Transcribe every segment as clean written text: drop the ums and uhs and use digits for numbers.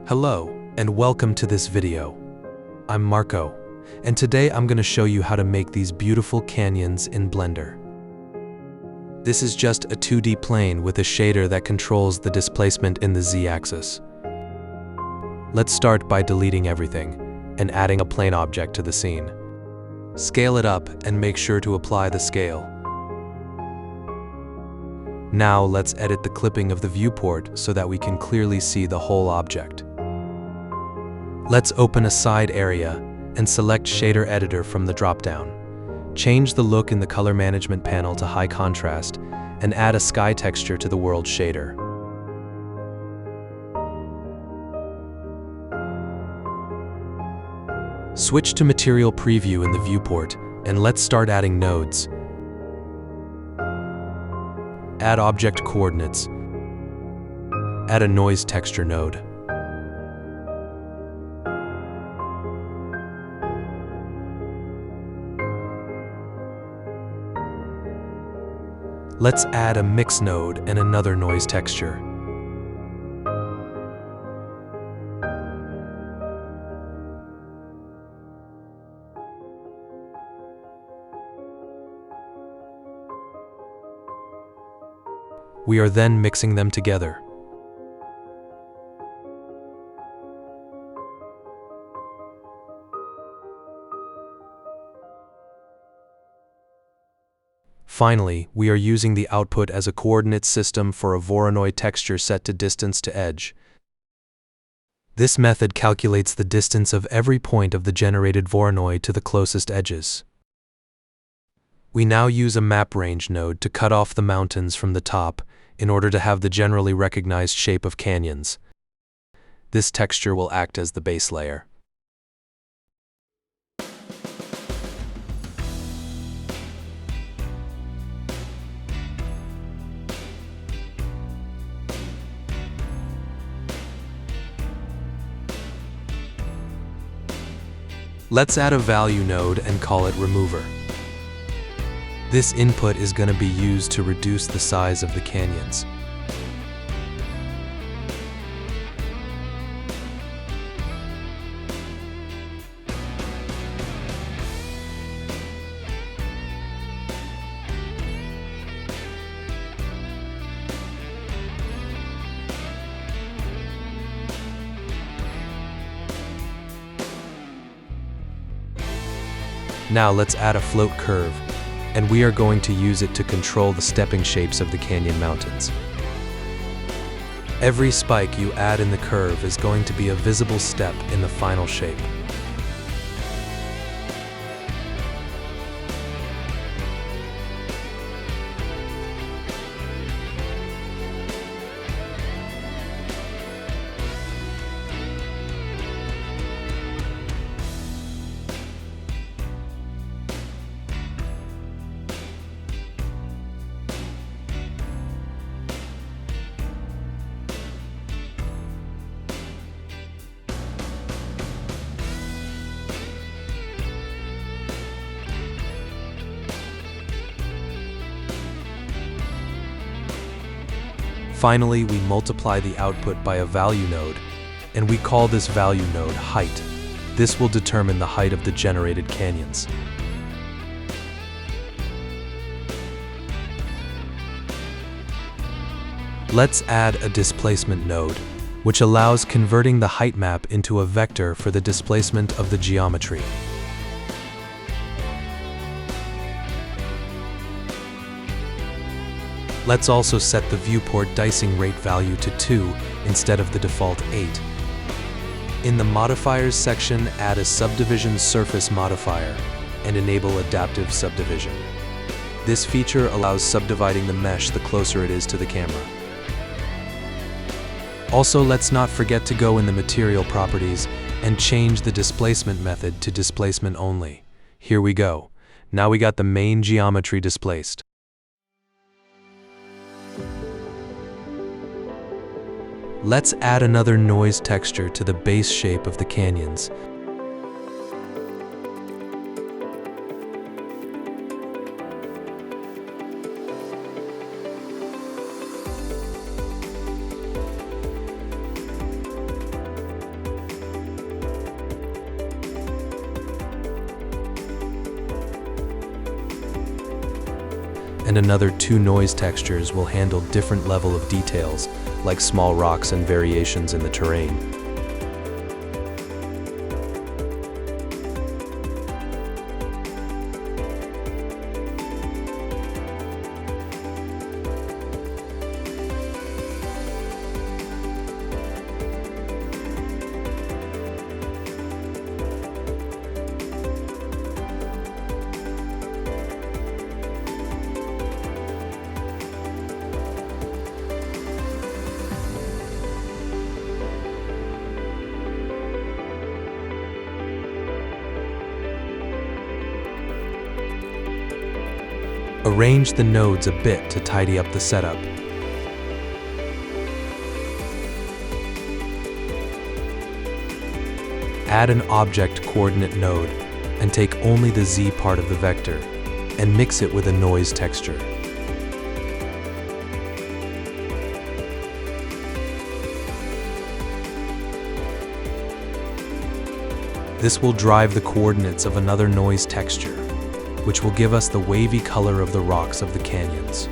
Hello, and welcome to this video. I'm Marco, and today I'm going to show you how to make these beautiful canyons in Blender. This is just a 2D plane with a shader that controls the displacement in the Z-axis. Let's start by deleting everything and adding a plane object to the scene. Scale it up and make sure to apply the scale. Now let's edit the clipping of the viewport so that we can clearly see the whole object. Let's open a side area and select Shader Editor from the drop-down. Change the look in the color management panel to high contrast and add a sky texture to the world shader. Switch to Material Preview in the viewport and let's start adding nodes. Add object coordinates. Add a noise texture node. Let's add a mix node and another noise texture. We are then mixing them together. Finally, we are using the output as a coordinate system for a Voronoi texture set to distance to edge. This method calculates the distance of every point of the generated Voronoi to the closest edges. We now use a map range node to cut off the mountains from the top in order to have the generally recognized shape of canyons. This texture will act as the base layer. Let's add a value node and call it Remover. This input is going to be used to reduce the size of the canyons. Now let's add a float curve, and we are going to use it to control the stepping shapes of the canyon mountains. Every spike you add in the curve is going to be a visible step in the final shape. Finally, we multiply the output by a value node, and we call this value node height. This will determine the height of the generated canyons. Let's add a displacement node, which allows converting the height map into a vector for the displacement of the geometry. Let's also set the viewport dicing rate value to 2 instead of the default 8. In the Modifiers section, add a Subdivision Surface modifier and enable Adaptive Subdivision. This feature allows subdividing the mesh the closer it is to the camera. Also, let's not forget to go in the Material Properties and change the Displacement method to Displacement Only. Here we go. Now we got the main geometry displaced. Let's add another noise texture to the base shape of the canyons. and another 2 noise textures will handle different level of details, like small rocks and variations in the terrain. Arrange the nodes a bit to tidy up the setup. Add an object coordinate node and take only the Z part of the vector and mix it with a noise texture. This will drive the coordinates of another noise texture, which will give us the wavy color of the rocks of the canyons.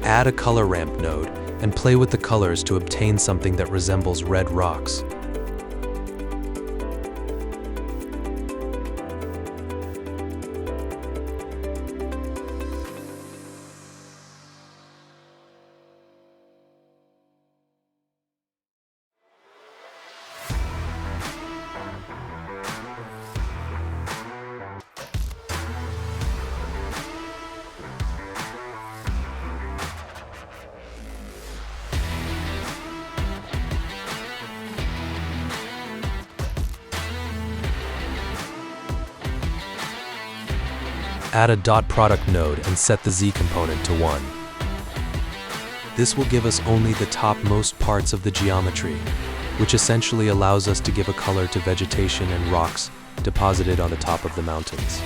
Add a color ramp node and play with the colors to obtain something that resembles red rocks. Add a dot product node and set the Z component to 1. This will give us only the topmost parts of the geometry, which essentially allows us to give a color to vegetation and rocks deposited on the top of the mountains.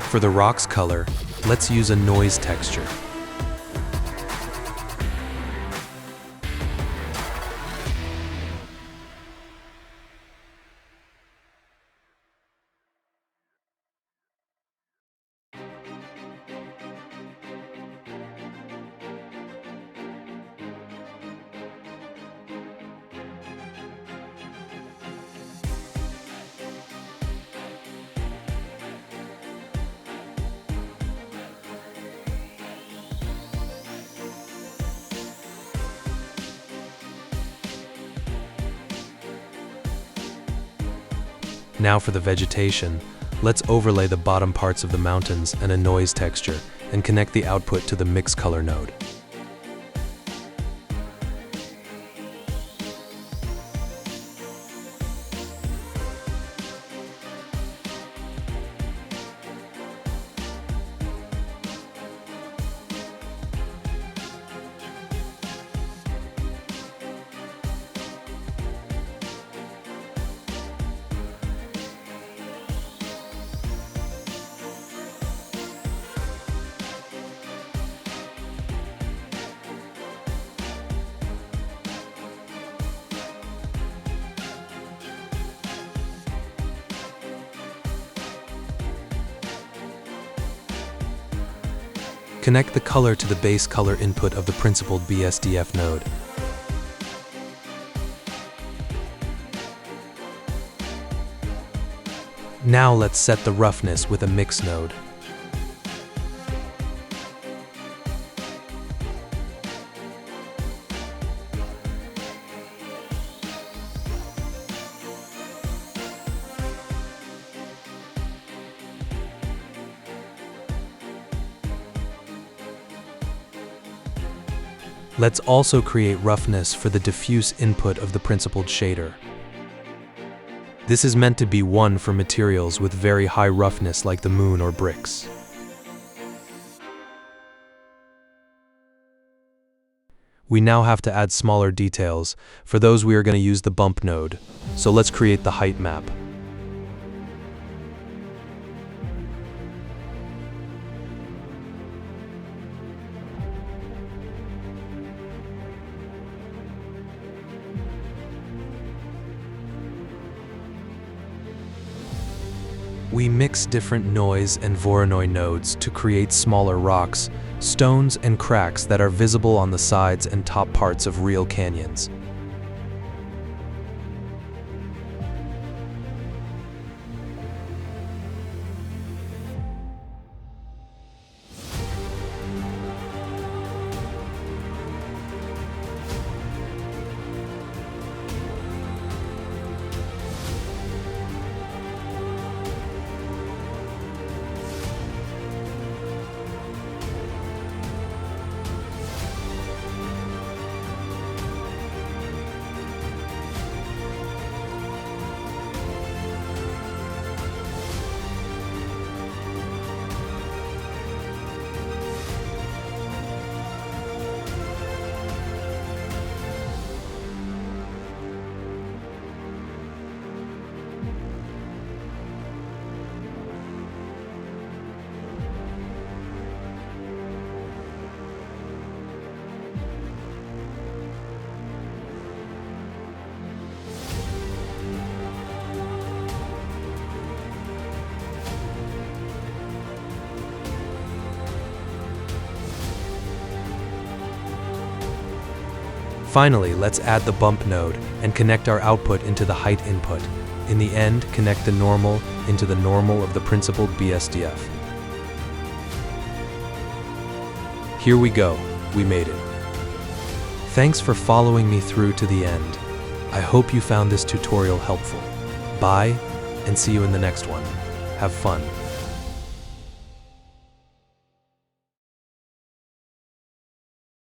For the rocks color, let's use a noise texture. Now for the vegetation, let's overlay the bottom parts of the mountains and a noise texture and connect the output to the mix color node. Connect the color to the base color input of the principled BSDF node. Now let's set the roughness with a mix node. Let's also create roughness for the diffuse input of the principled shader. This is meant to be one for materials with very high roughness like the moon or bricks. We now have to add smaller details. For those we are going to use the bump node. So let's create the height map. We mix different noise and Voronoi nodes to create smaller rocks, stones, and cracks that are visible on the sides and top parts of real canyons. Finally, let's add the bump node and connect our output into the height input. In the end, connect the normal into the normal of the principled BSDF. Here we go, we made it. Thanks for following me through to the end. I hope you found this tutorial helpful. Bye, and see you in the next one. Have fun.